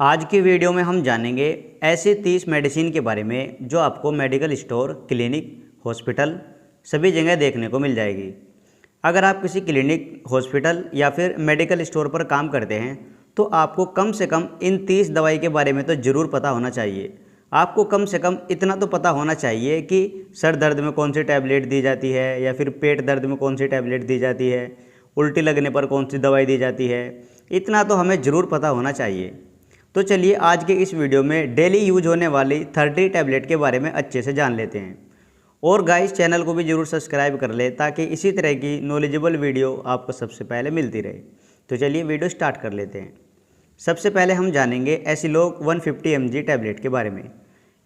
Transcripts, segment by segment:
आज की वीडियो में हम जानेंगे ऐसी 30 मेडिसिन के बारे में जो आपको मेडिकल स्टोर, क्लिनिक, हॉस्पिटल सभी जगह देखने को मिल जाएगी। अगर आप किसी क्लिनिक, हॉस्पिटल या फिर मेडिकल स्टोर पर काम करते हैं तो आपको कम से कम इन 30 दवाई के बारे में तो ज़रूर पता होना चाहिए। आपको कम से कम इतना तो पता होना चाहिए कि सर दर्द में कौन सी टैबलेट दी जाती है या फिर पेट दर्द में कौन सी टैबलेट दी जाती है, उल्टी लगने पर कौन सी दवाई दी जाती है। इतना तो हमें ज़रूर पता होना चाहिए। तो चलिए आज के इस वीडियो में डेली यूज होने वाली 30 टैबलेट के बारे में अच्छे से जान लेते हैं। और गाइस चैनल को भी ज़रूर सब्सक्राइब कर ले ताकि इसी तरह की नॉलेजेबल वीडियो आपको सबसे पहले मिलती रहे। तो चलिए वीडियो स्टार्ट कर लेते हैं। सबसे पहले हम जानेंगे एसिलोक 150 mg टैबलेट के बारे में।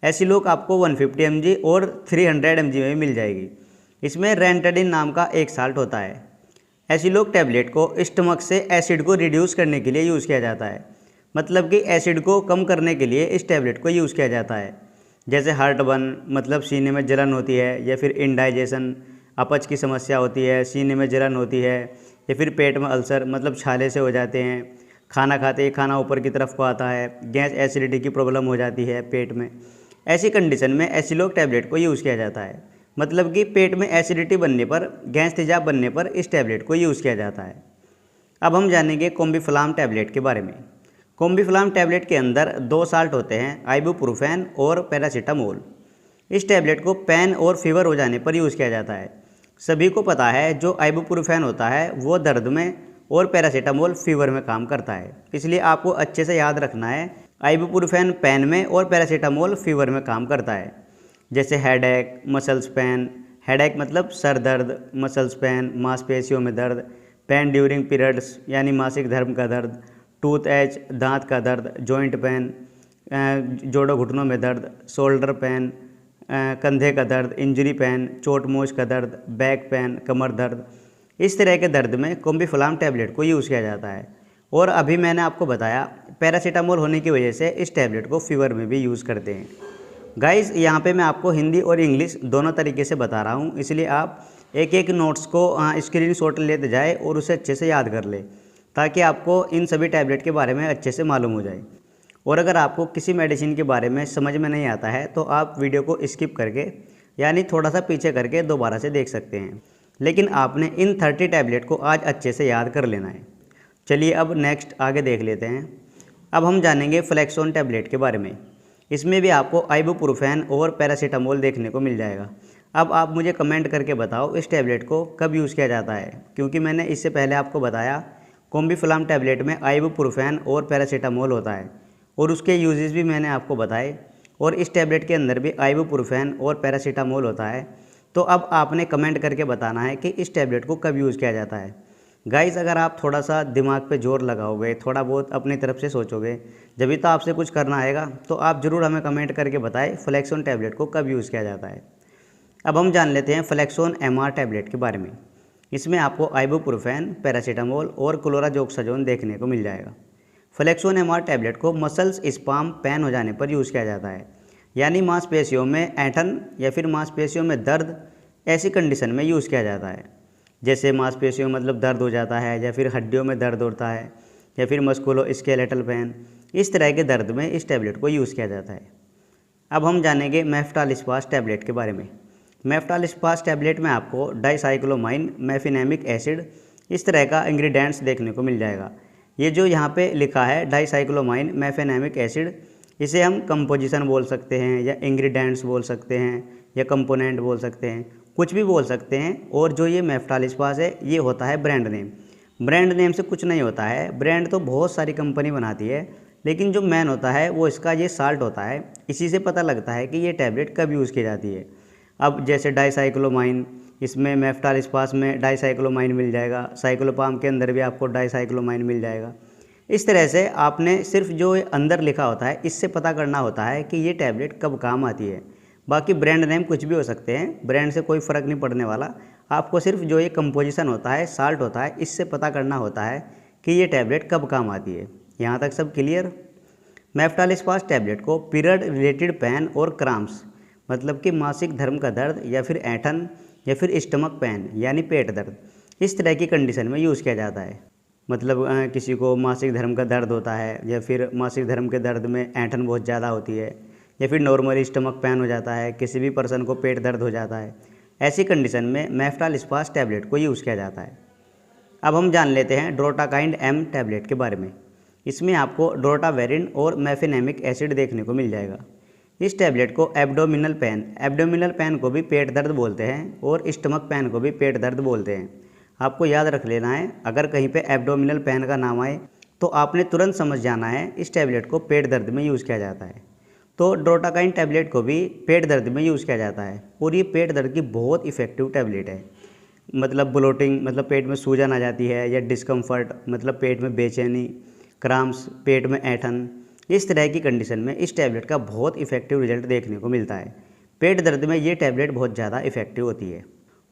एसिलोक आपको 150 mg और 300 mg में मिल जाएगी। इसमें रेंटाडिन नाम का एक साल्ट होता है। एसिलोक टैबलेट को स्टमक से एसिड को रिड्यूस करने के लिए यूज़ किया जाता है, मतलब कि एसिड को कम करने के लिए इस टैबलेट को यूज़ किया जाता है। जैसे हार्ट बर्न मतलब सीने में जलन होती है, या फिर इंडाइजेशन अपच की समस्या होती है, सीने में जलन होती है, या फिर पेट में अल्सर मतलब छाले से हो जाते हैं, खाना खाते ही खाना ऊपर की तरफ को आता है, गैस एसिडिटी की प्रॉब्लम हो जाती है पेट में। ऐसी कंडीशन में एसिलोक टैबलेट को यूज़ किया जाता है, मतलब कि पेट में एसिडिटी बनने पर, गैस तेजाब बनने पर इस टैबलेट को यूज़ किया जाता है। अब हम जानेंगे कॉम्बिफ्लाम टैबलेट के बारे में। कॉम्बिफ्लाम टैबलेट के अंदर 2 साल्ट होते हैं, आइबुप्रोफेन और पैरासीटामोल। इस टैबलेट को पेन और फीवर हो जाने पर यूज़ किया जाता है। सभी को पता है जो आइबुप्रोफेन होता है वो दर्द में और पैरासीटामोल फीवर में काम करता है, इसलिए आपको अच्छे से याद रखना है आइबुप्रोफेन पेन में और पैरासीटामोल फीवर में काम करता है। जैसे हेडेक, मसल्स पेन, हेडेक मतलब सर दर्द, मसल्स पेन मांसपेशियों में दर्द, पेन ड्यूरिंग पीरियड्स यानी मासिक धर्म का दर्द, टूथ एच दांत का दर्द, जॉइंट पेन जोड़ों घुटनों में दर्द, शोल्डर पेन कंधे का दर्द, इंजरी पेन, चोट मोच का दर्द, बैक पेन, कमर दर्द। इस तरह के दर्द में कॉम्बिफ्लाम टैबलेट को यूज़ किया जाता है। और अभी मैंने आपको बताया पैरासीटामोल होने की वजह से इस टैबलेट को फीवर में भी यूज़ करते हैं। गाइस यहाँ पे मैं आपको हिंदी और इंग्लिश दोनों तरीके से बता रहा हूँ, इसलिए आप एक एक नोट्स को स्क्रीनशॉट लेते जाए और उसे अच्छे से याद कर ले, ताकि आपको इन सभी टैबलेट के बारे में अच्छे से मालूम हो जाए। और अगर आपको किसी मेडिसिन के बारे में समझ में नहीं आता है तो आप वीडियो को स्किप करके यानी थोड़ा सा पीछे करके दोबारा से देख सकते हैं, लेकिन आपने इन 30 टैबलेट को आज अच्छे से याद कर लेना है। चलिए अब नेक्स्ट आगे देख लेते हैं। अब हम जानेंगे फ्लेक्सोन टैबलेट के बारे में। इसमें भी आपको आइबुप्रोफेन और पैरासीटामोल देखने को मिल जाएगा। अब आप मुझे कमेंट करके बताओ इस टैबलेट को कब यूज़ किया जाता है, क्योंकि मैंने इससे पहले आपको बताया कॉम्बिफ्लाम टैबलेट में आइबुप्रोफेन और पैरासीटामोल होता है और उसके यूजेस भी मैंने आपको बताए, और इस टैबलेट के अंदर भी आइबुप्रोफेन और पैरासीटामोल होता है। तो अब आपने कमेंट करके बताना है कि इस टैबलेट को कब यूज़ किया जाता है। गाइस अगर आप थोड़ा सा दिमाग पे जोर लगाओगे, थोड़ा बहुत अपनी तरफ से सोचोगे, जब तो आपसे कुछ करना आएगा, तो आप ज़रूर हमें कमेंट करके बताएं फ्लेक्सोन टैबलेट को कब यूज़ किया जाता है। अब हम जान लेते हैं फ्लेक्सोन एमआर टैबलेट के बारे में। इसमें आपको आइबुप्रोफेन, पैरासीटामोल और क्लोराजोक्साजोन देखने को मिल जाएगा। फ्लेक्सोन एमआर टैबलेट को मसल्स स्पाम पेन हो जाने पर यूज़ किया जाता है, यानी मांसपेशियों में ऐंठन या फिर मांसपेशियों में दर्द, ऐसी कंडीशन में यूज़ किया जाता है। जैसे मांसपेशियों मतलब दर्द हो जाता है, या फिर हड्डियों में दर्द होता है, या फिर मस्कुलो स्केलेटल पेन, इस तरह के दर्द में इस टैबलेट को यूज़ किया जाता है। अब हम जानेंगे मेफ्टालिस्पास टैबलेट के बारे में। मेफ्टालिस्पास टैबलेट में आपको डाइसाइक्लोमाइन, मेफिनेमिक एसिड, इस तरह का इंग्रेडिएंट्स देखने को मिल जाएगा। ये जो यहाँ पे लिखा है डाइसाइक्लोमाइन मेफिनेमिक एसिड, इसे हम कंपोजिशन बोल सकते हैं, या इंग्रेडिएंट्स बोल सकते हैं, या कंपोनेंट बोल सकते हैं, कुछ भी बोल सकते हैं। और जो ये मेफ्टालिस्पास है ये होता है ब्रांड नेम। ब्रांड नेम से कुछ नहीं होता है, ब्रांड तो बहुत सारी कंपनी बनाती है, लेकिन जो मेन होता है वो इसका ये साल्ट होता है। इसी से पता लगता है कि ये टैबलेट कब यूज़ की जाती है। अब जैसे डाइसाइक्लोमाइन, इसमें मेफ्टालिस्पास में डाइसाइक्लोमाइन मिल जाएगा, साइक्लोपाम के अंदर भी आपको डाइसाइक्लोमाइन मिल जाएगा। इस तरह से आपने सिर्फ जो अंदर लिखा होता है इससे पता करना होता है कि ये टैबलेट कब काम आती है। बाकी ब्रांड नेम कुछ भी हो सकते हैं, ब्रांड से कोई फ़र्क नहीं पड़ने वाला। आपको सिर्फ जो ये कंपोजिशन होता है, साल्ट होता है, इससे पता करना होता है कि ये टैबलेट कब काम आती है। यहाँ तक सब क्लियर। मेफ्टालिस्पास टैबलेट को पीरियड रिलेटेड पेन और क्राम्स मतलब कि मासिक धर्म का दर्द, या फिर ऐंठन, या फिर स्टमक पेन यानी पेट दर्द, इस तरह की कंडीशन में यूज़ किया जाता है। मतलब किसी को मासिक धर्म का दर्द होता है, या फिर मासिक धर्म के दर्द में ऐंठन बहुत ज़्यादा होती है, या फिर नॉर्मली स्टमक पेन हो जाता है, किसी भी पर्सन को पेट दर्द हो जाता है, ऐसी कंडीशन में मेफ्टाल स्पास टैबलेट को यूज़ किया जाता है। अब हम जान लेते हैं ड्रोटाकाइंड एम टैबलेट के बारे में। इसमें आपको ड्रोटावेरिन और मेफेनेमिक एसिड देखने को मिल जाएगा। इस टैबलेट को एब्डोमिनल पेन को भी पेट दर्द बोलते हैं और स्टमक पेन को भी पेट दर्द बोलते हैं। आपको याद रख लेना है, अगर कहीं पे एब्डोमिनल पेन का नाम आए तो आपने तुरंत समझ जाना है इस टैबलेट को पेट दर्द में यूज़ किया जाता है। तो ड्रोटाकाइन टैबलेट को भी पेट दर्द में यूज़ किया जाता है और ये पेट दर्द की बहुत इफ़ेक्टिव टैबलेट है। मतलब ब्लोटिंग मतलब पेट में सूजन आ जाती है, या डिस्कम्फर्ट मतलब पेट में बेचैनी, क्राम्स पेट में ऐंठन, इस तरह की कंडीशन में इस टैबलेट का बहुत इफेक्टिव रिजल्ट देखने को मिलता है। पेट दर्द में ये टैबलेट बहुत ज़्यादा इफेक्टिव होती है।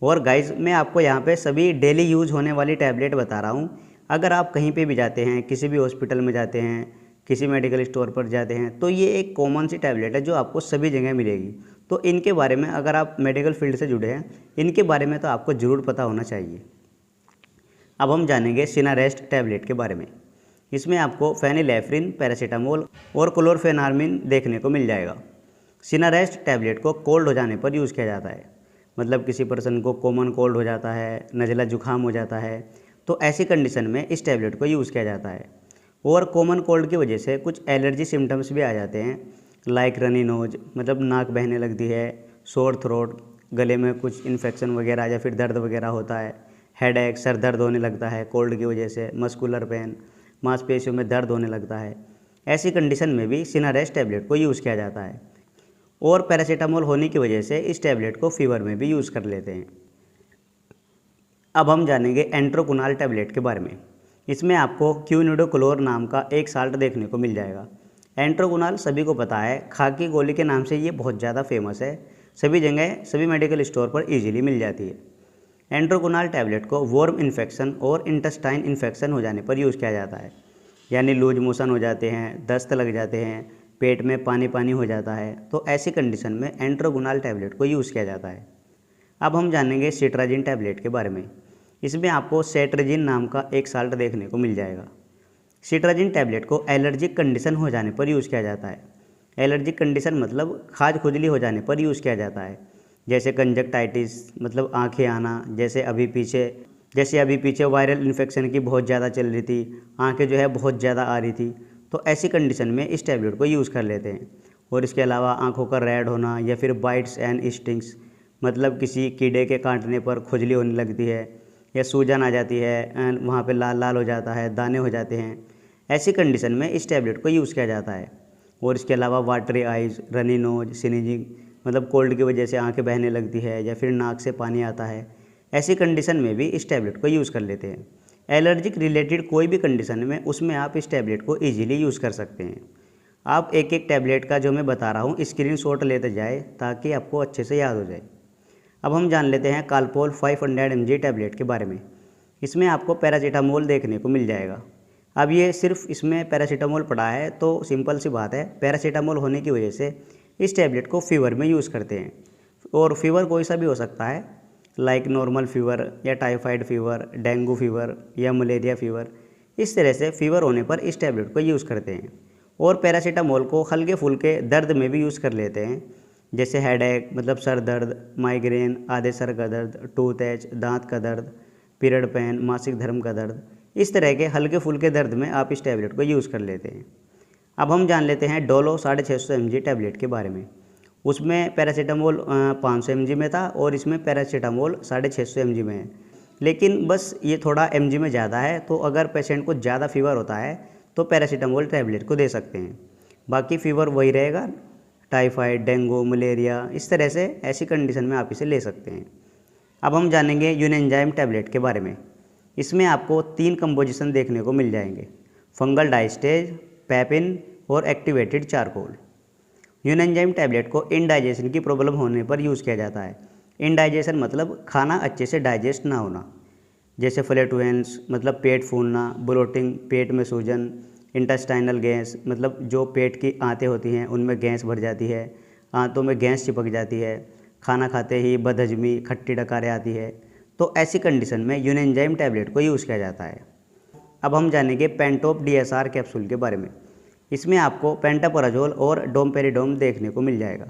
और गाइज मैं आपको यहाँ पे सभी डेली यूज़ होने वाली टैबलेट बता रहा हूँ। अगर आप कहीं पे भी जाते हैं, किसी भी हॉस्पिटल में जाते हैं, किसी मेडिकल स्टोर पर जाते हैं, तो ये एक कॉमन सी टैबलेट है जो आपको सभी जगह मिलेगी। तो इनके बारे में, अगर आप मेडिकल फील्ड से जुड़े हैं, इनके बारे में तो आपको ज़रूर पता होना चाहिए। अब हम जानेंगे सिनारेस्ट टैबलेट के बारे में। इसमें आपको फेनिलेफ्रिन, पैरासीटामोल और क्लोरफेनार्मिन देखने को मिल जाएगा। सिनारेस्ट टैबलेट को कोल्ड हो जाने पर यूज़ किया जाता है। मतलब किसी पर्सन को कॉमन कोल्ड हो जाता है, नज़ला जुकाम हो जाता है, तो ऐसी कंडीशन में इस टैबलेट को यूज़ किया जाता है। और कॉमन कोल्ड की वजह से कुछ एलर्जी सिम्टम्स भी आ जाते हैं, लाइक रनी नोज मतलब नाक बहने लगती है, सोर थ्रोट गले में कुछ इन्फेक्शन वगैरह या फिर दर्द वगैरह होता है, हेडेक सर दर्द होने लगता है कोल्ड की वजह से, मस्कुलर पेन मांसपेशियों में दर्द होने लगता है। ऐसी कंडीशन में भी सिनारेस्ट टैबलेट को यूज़ किया जाता है। और पैरासीटामोल होने की वजह से इस टैबलेट को फीवर में भी यूज़ कर लेते हैं। अब हम जानेंगे एंट्रोकुनाल टैबलेट के बारे में। इसमें आपको क्यूनिडोक्लोर नाम का एक साल्ट देखने को मिल जाएगा। एंट्रोकुनाल सभी को पता है, खाकी गोली के नाम से ये बहुत ज़्यादा फेमस है, सभी जगह सभी मेडिकल स्टोर पर ईजिली मिल जाती है। एंट्रोकुनाल टैबलेट को वर्म इन्फेक्शन और इंटेस्टाइन इन्फेक्शन हो जाने पर यूज़ किया जाता है, यानी लूज मोशन हो जाते हैं, दस्त लग जाते हैं, पेट में पानी पानी हो जाता है, तो ऐसी कंडीशन में एंट्रोकुनाल टैबलेट को यूज़ किया जाता है। अब हम जानेंगे सिट्राजिन टैबलेट के बारे में। इसमें आपको सेट्राजिन नाम का एक साल्ट देखने को मिल जाएगा। सिट्राजिन टैबलेट को एलर्जिक कंडीशन हो जाने पर यूज़ किया जाता है। एलर्जिक कंडीशन मतलब खाज खुजली हो जाने पर यूज़ किया जाता है, जैसे कंजक्टाइटिस मतलब आंखें आना, जैसे अभी पीछे वायरल इन्फेक्शन की बहुत ज़्यादा चल रही थी, आंखें जो है बहुत ज़्यादा आ रही थी, तो ऐसी कंडीशन में इस टैबलेट को यूज़ कर लेते हैं। और इसके अलावा आंखों का रेड होना, या फिर बाइट्स एंड स्टिंग्स मतलब किसी कीड़े के काटने पर खुजली होने लगती है, या सूजन आ जाती है, वहाँ पे लाल लाल हो जाता है, दाने हो जाते हैं, ऐसी कंडीशन में इस टैबलेट को यूज़ किया जाता है। और इसके अलावा watery eyes, runny nose, sneezing मतलब कोल्ड की वजह से आंखें बहने लगती है, या फिर नाक से पानी आता है, ऐसी कंडीशन में भी इस टैबलेट को यूज़ कर लेते हैं। एलर्जिक रिलेटेड कोई भी कंडीशन में उसमें आप इस टैबलेट को ईजिली यूज़ कर सकते हैं। आप एक एक टैबलेट का जो मैं बता रहा हूँ स्क्रीनशॉट लेते जाए ताकि आपको अच्छे से याद हो जाए। अब हम जान लेते हैं कालपोल 500 mg टैबलेट के बारे में। इसमें आपको पैरासीटामोल देखने को मिल जाएगा। अब ये सिर्फ इसमें पैरासीटामोल पड़ा है, तो सिंपल सी बात है, पैरासीटामोल होने की वजह से इस टैबलेट को फीवर में यूज़ करते हैं। और फीवर कोई सा भी हो सकता है, लाइक नॉर्मल फीवर या टाइफाइड फीवर, डेंगू फीवर या मलेरिया फीवर, इस तरह से फीवर होने पर इस टैबलेट को यूज़ करते हैं। और पैरासीटामोल को हल्के फुल्के दर्द में भी यूज़ कर लेते हैं, जैसे हेडेक मतलब सर दर्द, माइग्रेन, आधे सर का दर्द, टूथ एच दांत का दर्द, पीरियड पेन, मासिक धर्म का दर्द, इस तरह के हल्के फुल्के दर्द में आप इस टैबलेट को यूज़ कर लेते हैं। अब हम जान लेते हैं डोलो 650 mg टैबलेट के बारे में। उसमें पैरासीटामोल 500 mg में था और इसमें पैरासीटामोल 650 mg में है, लेकिन बस ये थोड़ा mg में ज़्यादा है, तो अगर पेशेंट को ज़्यादा फीवर होता है तो पैरासीटामोल टैबलेट को दे सकते हैं। बाकी फीवर वही रहेगा, टाइफाइड, डेंगू, मलेरिया, इस तरह से ऐसी कंडीशन में आप इसे ले सकते हैं। अब हम जानेंगे यूनेंजाइम टैबलेट के बारे में। इसमें आपको 3 कंपोजिशन देखने को मिल जाएंगे, फंगल डाइस्टेज, पैपिन और एक्टिवेटेड चारकोल। यूनेंजाइम टैबलेट को इनडाइजेशन की प्रॉब्लम होने पर यूज़ किया जाता है। इनडाइजेशन मतलब खाना अच्छे से डाइजेस्ट ना होना, जैसे फ्लैटुलेंस मतलब पेट फूलना, ब्लोटिंग पेट में सूजन, इंटेस्टाइनल गैस मतलब जो पेट की आंतें होती हैं उनमें गैस भर जाती है, आंतों में गैस चिपक जाती है, खाना खाते ही बदहजमी, खट्टी डकारें आती है, तो ऐसी कंडीशन में यूनेंजाइम टैबलेट को यूज़ किया जाता है। अब हम जानेंगे पेंटोप डीएसआर कैप्सूल के बारे में। इसमें आपको पेंटापराजोल और डोमपेरिडोम देखने को मिल जाएगा।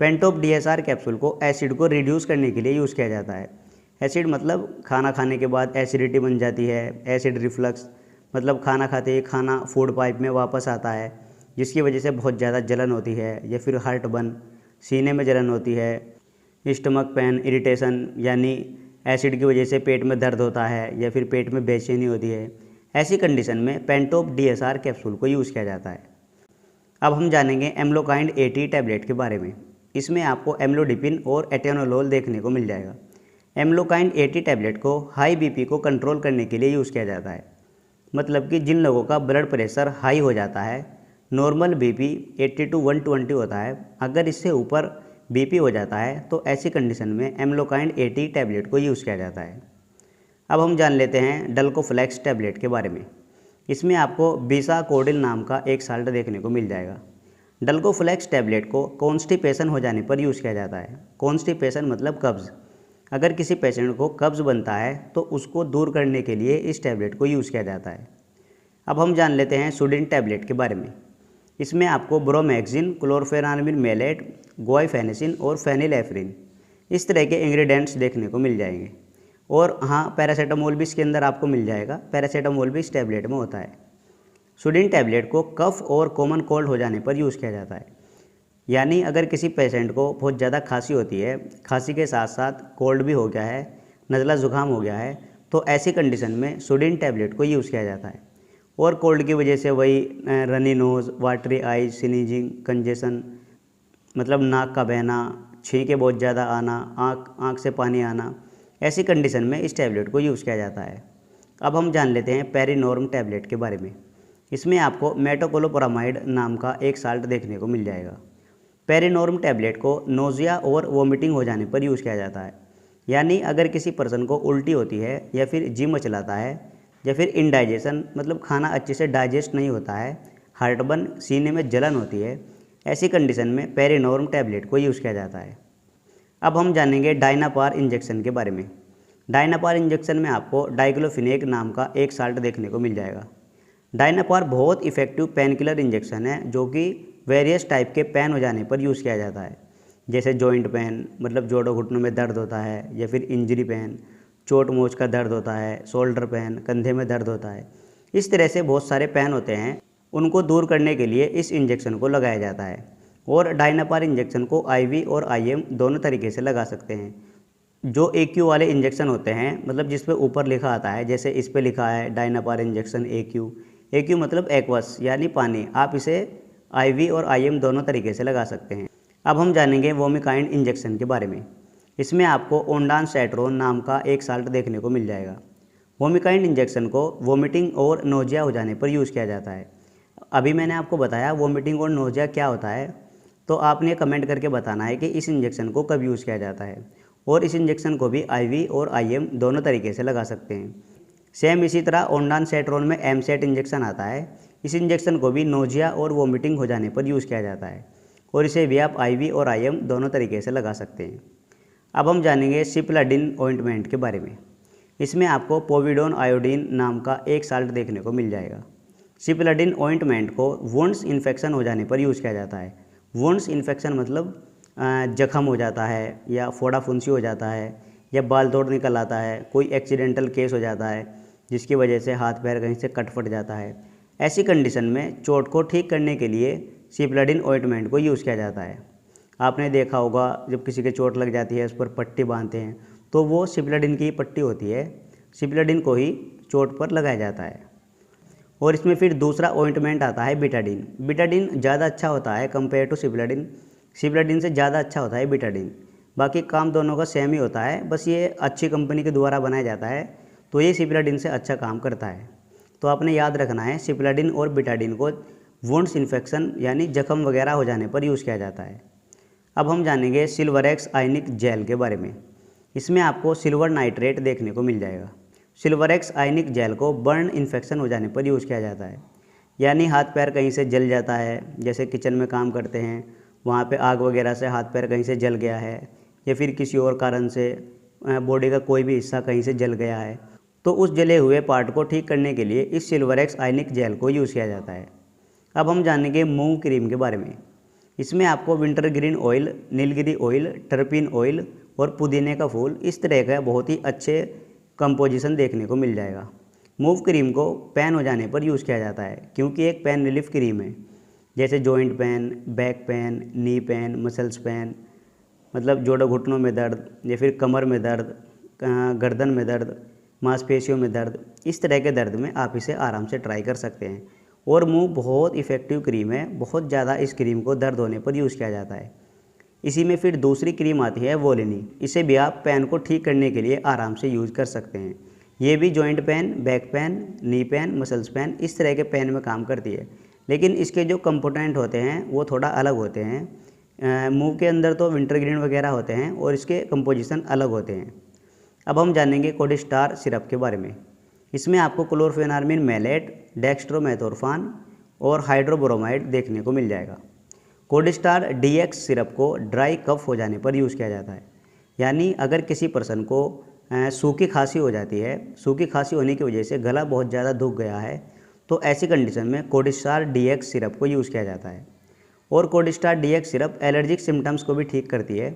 पेंटोप डीएसआर कैप्सूल को एसिड को रिड्यूस करने के लिए यूज़ किया जाता है। एसिड मतलब खाना खाने के बाद एसिडिटी बन जाती है। एसिड रिफ्लक्स मतलब खाना खाते ही खाना फूड पाइप में वापस आता है, जिसकी वजह से बहुत ज़्यादा जलन होती है, या फिर हार्ट बर्न, सीने में जलन होती है, स्टमक पेन, इरिटेशन यानी एसिड की वजह से पेट में दर्द होता है, या फिर पेट में बेचैनी होती है। ऐसी कंडीशन में पेंटोप डीएसआर कैप्सूल को यूज़ किया जाता है। अब हम जानेंगे एम्लोकाइंड 80 टैबलेट के बारे में। इसमें आपको एम्लोडिपिन और एटेनोलोल देखने को मिल जाएगा। एम्लोकाइंड 80 टैबलेट को हाई बीपी को कंट्रोल करने के लिए यूज़ किया जाता है। मतलब कि जिन लोगों का ब्लड प्रेशर हाई हो जाता है, नॉर्मल बीपी 80 to 120 होता है, अगर इससे ऊपर बीपी हो जाता है तो ऐसी कंडीशन में एम्लोकाइंड 80 टैबलेट को यूज़ किया जाता है। अब हम जान लेते हैं डल्कोफ्लेक्स टैबलेट के बारे में। इसमें आपको बीसाकोडिल नाम का एक साल्ट देखने को मिल जाएगा। डल्कोफ्लेक्स टैबलेट को कॉन्स्टिपेशन हो जाने पर यूज़ किया जाता है। कॉन्स्टिपेशन मतलब कब्ज़। अगर किसी पेशेंट को कब्ज़ बनता है तो उसको दूर करने के लिए इस टैबलेट को यूज़ किया जाता है। अब हम जान लेते हैं सुडिन टैबलेट के बारे में। इसमें आपको ब्रोमैक्सिन, क्लोरफेनामिन मेलेट, गुआइफेनेसिन और फेनिलेफ्रिन इस तरह के इंग्रेडिएंट्स देखने को मिल जाएंगे। और हाँ, पैरासीटामोल भी इसके अंदर आपको मिल जाएगा। पैरासीटामोल भी इस टैबलेट में होता है। सुडिन टैबलेट को कफ और कॉमन कोल्ड हो जाने पर यूज़ किया जाता है। यानी अगर किसी पेशेंट को बहुत ज़्यादा खांसी होती है, खांसी के साथ साथ कोल्ड भी हो गया है, नज़ला ज़ुकाम हो गया है, तो ऐसी कंडीशन में सुडिन टैबलेट को यूज़ किया जाता है। और कोल्ड की वजह से वही runny nose, watery eyes, sneezing, congestion मतलब नाक का बहना, छींके बहुत ज़्यादा आना, आँख से पानी आना, ऐसी कंडीशन में इस टैबलेट को यूज़ किया जाता है। अब हम जान लेते हैं पेरिनॉर्म टैबलेट के बारे में। इसमें आपको मेटोक्लोप्रामाइड नाम का एक साल्ट देखने को मिल जाएगा। पेरिनॉर्म टैबलेट को नोज़िया और वोमिटिंग हो जाने पर यूज़ किया जाता है। यानी अगर किसी पर्सन को उल्टी होती है, या फिर जी मचलाता है, या फिर इनडाइजेशन मतलब खाना अच्छे से डाइजेस्ट नहीं होता है, हार्टबर्न, सीने में जलन होती है, ऐसी कंडीशन में पेरिनॉर्म टैबलेट को यूज़ किया जाता है। अब हम जानेंगे डायनापार इंजेक्शन के बारे में। डायनापार इंजेक्शन में आपको डाइक्लोफिनेक नाम का एक साल्ट देखने को मिल जाएगा। डायनापार बहुत इफेक्टिव पेन किलर इंजेक्शन है, जो कि वेरियस टाइप के पेन हो जाने पर यूज़ किया जाता है। जैसे जॉइंट पेन मतलब जोड़ों घुटनों में दर्द होता है, या फिर इंजरी पेन, चोट मोच का दर्द होता है, शोल्डर पेन, कंधे में दर्द होता है। इस तरह से बहुत सारे पेन होते हैं, उनको दूर करने के लिए इस इंजेक्शन को लगाया जाता है। और डायनापार इंजेक्शन को आईवी और आईएम दोनों तरीके से लगा सकते हैं। जो एक्यू वाले इंजेक्शन होते हैं, मतलब जिस पे ऊपर लिखा आता है, जैसे इस पे लिखा है डायनापार इंजेक्शन एक्यू, एक्यू मतलब एक्वस यानी पानी, आप इसे आईवी और आईएम दोनों तरीके से लगा सकते हैं। अब हम जानेंगे वोमिकाइंड इंजेक्शन के बारे में। इसमें आपको ओंडानसेट्रोन नाम का एक साल्ट देखने को मिल जाएगा। वोमिकाइंड इंजेक्शन को वोमिटिंग और नोजिया हो जाने पर यूज़ किया जाता है। अभी मैंने आपको बताया वोमिटिंग और नोजिया क्या होता है, तो आपने कमेंट करके बताना है कि इस इंजेक्शन को कब यूज़ किया जाता है। और इस इंजेक्शन को भी आईवी और आईएम दोनों तरीके से लगा सकते हैं। सेम इसी तरह ओंडानसेट्रोन में एमसेट इंजेक्शन आता है। इस इंजेक्शन को भी नोजिया और वोमिटिंग हो जाने पर यूज़ किया जाता है, और इसे भी आप आईवी और आईएम दोनों तरीके से लगा सकते हैं। अब हम जानेंगे सिप्लाडिन ऑइंटमेंट के बारे में। इसमें आपको पोविडोन आयोडीन नाम का एक साल्ट देखने को मिल जाएगा। सिप्लाडिन ऑइंटमेंट को वुंड्स इन्फेक्शन हो जाने पर यूज़ किया जाता है। वुंड्स इन्फेक्शन मतलब जख्म हो जाता है, या फोड़ा फुंसी हो जाता है, या बाल तोड़ निकल आता है, कोई एक्सीडेंटल केस हो जाता है जिसकी वजह से हाथ पैर कहीं से कट फट जाता है। ऐसी कंडीशन में चोट को ठीक करने के लिए सिप्लाडिन ऑइंटमेंट को यूज़ किया जाता है। आपने देखा होगा जब किसी के चोट लग जाती है, उस पर पट्टी बांधते हैं, तो वो सिप्लाडिन की पट्टी होती है। सिप्लाडिन को ही चोट पर लगाया जाता है। और इसमें फिर दूसरा ऑइंटमेंट आता है बिटाडिन। बिटाडिन ज़्यादा अच्छा होता है कंपेयर टू सिप्लाडिन। सिप्लाडिन से ज़्यादा अच्छा होता है बिटाडिन। बाकी काम दोनों का सेम ही होता है, बस ये अच्छी कंपनी के द्वारा बनाया जाता है, तो ये सिप्लाडिन से अच्छा काम करता है। तो आपने याद रखना है, सिप्लाडिन और बिटाडिन को वुंड्स इन्फेक्शन यानी जख्म वगैरह हो जाने पर यूज़ किया जाता है। अब हम जानेंगे सिल्वरेक्स आयनिक जेल के बारे में। इसमें आपको सिल्वर नाइट्रेट देखने को मिल जाएगा। सिल्वरेक्स आयनिक जेल को बर्न इन्फेक्शन हो जाने पर यूज़ किया जाता है। यानी हाथ पैर कहीं से जल जाता है, जैसे किचन में काम करते हैं, वहाँ पे आग वगैरह से हाथ पैर कहीं से जल गया है, या फिर किसी और कारण से बॉडी का कोई भी हिस्सा कहीं से जल गया है, तो उस जले हुए पार्ट को ठीक करने के लिए इस सिल्वरेक्स आयनिक जेल को यूज़ किया जाता है। अब हम जानेंगे मूव क्रीम के बारे में। इसमें आपको winter green oil, Nilgiri oil, टर्पिन oil और पुदीने का फूल इस तरह का बहुत ही अच्छे कंपोजिशन देखने को मिल जाएगा। मूव क्रीम को पेन हो जाने पर यूज़ किया जाता है क्योंकि एक पेन रिलीफ क्रीम है। जैसे joint pain, back pain, knee pain, muscles pain, मतलब जोड़ों घुटनों में दर्द या फिर कमर में दर्द, गर्दन में दर्द, मांसपेशियों में दर्द, इस तरह के दर्द में आप इसे आराम से ट्राई कर सकते हैं। और मूव बहुत इफ़ेक्टिव क्रीम है, बहुत ज़्यादा इस क्रीम को दर्द होने पर यूज़ किया जाता है। इसी में फिर दूसरी क्रीम आती है वोलिनी। इसे भी आप पेन को ठीक करने के लिए आराम से यूज़ कर सकते हैं। ये भी joint pain, back pain, knee pain, muscles pain इस तरह के पेन में काम करती है, लेकिन इसके जो कंपोनेंट होते हैं वो थोड़ा अलग होते हैं। मूव के अंदर तो विंटर ग्रीन वगैरह होते हैं और इसके कंपोजिशन अलग होते हैं। अब हम जानेंगे कोडिस्टार सिरप के बारे में। इसमें आपको क्लोरफेनार्मिन मैलेट, डेक्स्ट्रोमेथोर्फान और हाइड्रोब्रोमाइड देखने को मिल जाएगा। कोडिस्टार DX सिरप को ड्राई कफ हो जाने पर यूज़ किया जाता है, यानी अगर किसी पर्सन को सूखी खांसी हो जाती है, सूखी खांसी होने की वजह से गला बहुत ज़्यादा दुख गया है, तो ऐसी कंडीशन में कोडिस्टार DX सिरप को यूज़ किया जाता है। और Codistar DX syrup allergic symptoms को भी ठीक करती है,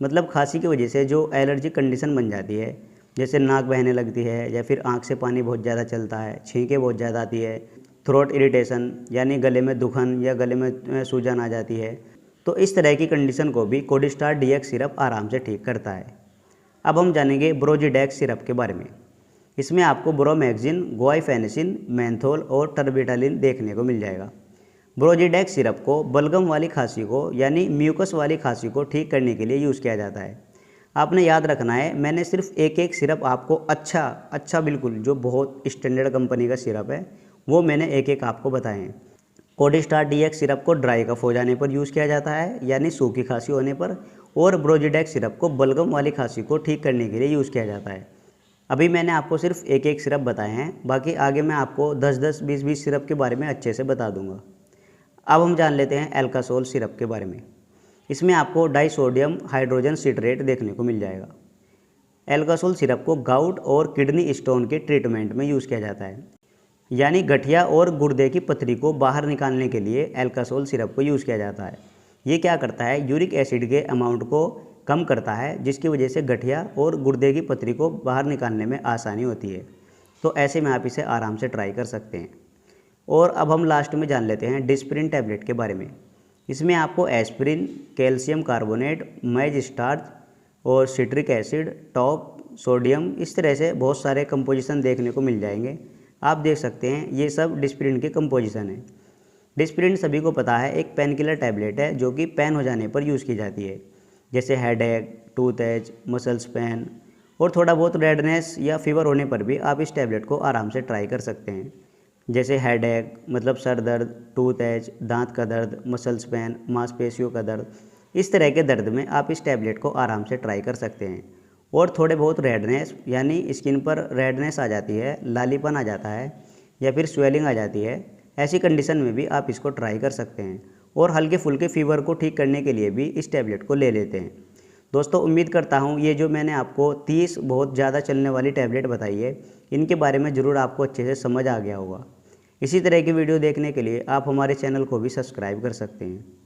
मतलब खांसी की वजह से जो एलर्जिक कंडीशन बन जाती है, जैसे नाक बहने लगती है या फिर आँख से पानी बहुत ज़्यादा चलता है, छींकें बहुत ज़्यादा आती है, थ्रोट इरिटेशन यानी गले में दुखन या गले में सूजन आ जाती है, तो इस तरह की कंडीशन को भी कोडिस्टार DX सिरप आराम से ठीक करता है। अब हम जानेंगे ब्रोजिडेक्स सिरप के बारे में। इसमें आपको ब्रोमैक्सिन, गुआइफेनेसिन, मेंथोल और टर्बिटालिन देखने को मिल जाएगा। ब्रोजिडेक्स सिरप को बलगम वाली खांसी को यानी म्यूकस वाली खांसी को ठीक करने के लिए यूज़ किया जाता है। आपने याद रखना है, मैंने सिर्फ एक सिरप आपको अच्छा बिल्कुल जो बहुत स्टैंडर्ड कंपनी का सिरप है वो मैंने एक आपको बताए हैं। कोडिस्टार DX सिरप को ड्राई कफ हो जाने पर यूज़ किया जाता है, यानी सूखी खांसी होने पर, और ब्रोजिडेक्स सिरप को बलगम वाली खांसी को ठीक करने के लिए यूज़ किया जाता है। अभी मैंने आपको सिर्फ एक सिरप बताए हैं, बाकी आगे मैं आपको 10-10, 20-20 सिरप के बारे में अच्छे से बता दूंगा। अब हम जान लेते हैं एल्कासोल सिरप के बारे में। इसमें आपको डाइसोडियम हाइड्रोजन सिट्रेट देखने को मिल जाएगा। एल्कासोल सिरप को गाउट और किडनी स्टोन के ट्रीटमेंट में यूज़ किया जाता है, यानी गठिया और गुर्दे की पथरी को बाहर निकालने के लिए एल्कासोल सिरप को यूज़ किया जाता है। ये क्या करता है, यूरिक एसिड के अमाउंट को कम करता है, जिसकी वजह से गठिया और गुर्दे की पथरी को बाहर निकालने में आसानी होती है। तो ऐसे में आप इसे आराम से ट्राई कर सकते हैं। और अब हम लास्ट में जान लेते हैं डिस्प्रिन टैबलेट के बारे में। इसमें आपको एस्प्रिन, कैल्शियम कार्बोनेट, मैज स्टार्च और सिट्रिक एसिड, टॉप, सोडियम, इस तरह से बहुत सारे कंपोजिशन देखने को मिल जाएंगे। आप देख सकते हैं ये सब डिस्प्रिन के कंपोजिशन है। डिस्प्रिन सभी को पता है एक पेन किलर टैबलेट है जो कि पेन हो जाने पर यूज़ की जाती है, जैसे headache, tooth H, muscles pain और थोड़ा बहुत रेडनेस या फीवर होने पर भी आप इस टैबलेट को आराम से ट्राई कर सकते हैं। जैसे हेडेक मतलब सर दर्द, टूथ एच, दांत का दर्द, मसल्स पेन, मांसपेशियों का दर्द, इस तरह के दर्द में आप इस टैबलेट को आराम से ट्राई कर सकते हैं। और थोड़े बहुत रेडनेस यानी स्किन पर रेडनेस आ जाती है, लालीपन आ जाता है या फिर स्वेलिंग आ जाती है, ऐसी कंडीशन में भी आप इसको ट्राई कर सकते हैं। और हल्के फुल्के फीवर को ठीक करने के लिए भी इस टैबलेट को ले लेते हैं। दोस्तों उम्मीद करता हूँ ये जो मैंने आपको 30 बहुत ज़्यादा चलने वाली टैबलेट बताई है, इनके बारे में ज़रूर आपको अच्छे से समझ आ गया होगा। इसी तरह की वीडियो देखने के लिए आप हमारे चैनल को भी सब्सक्राइब कर सकते हैं।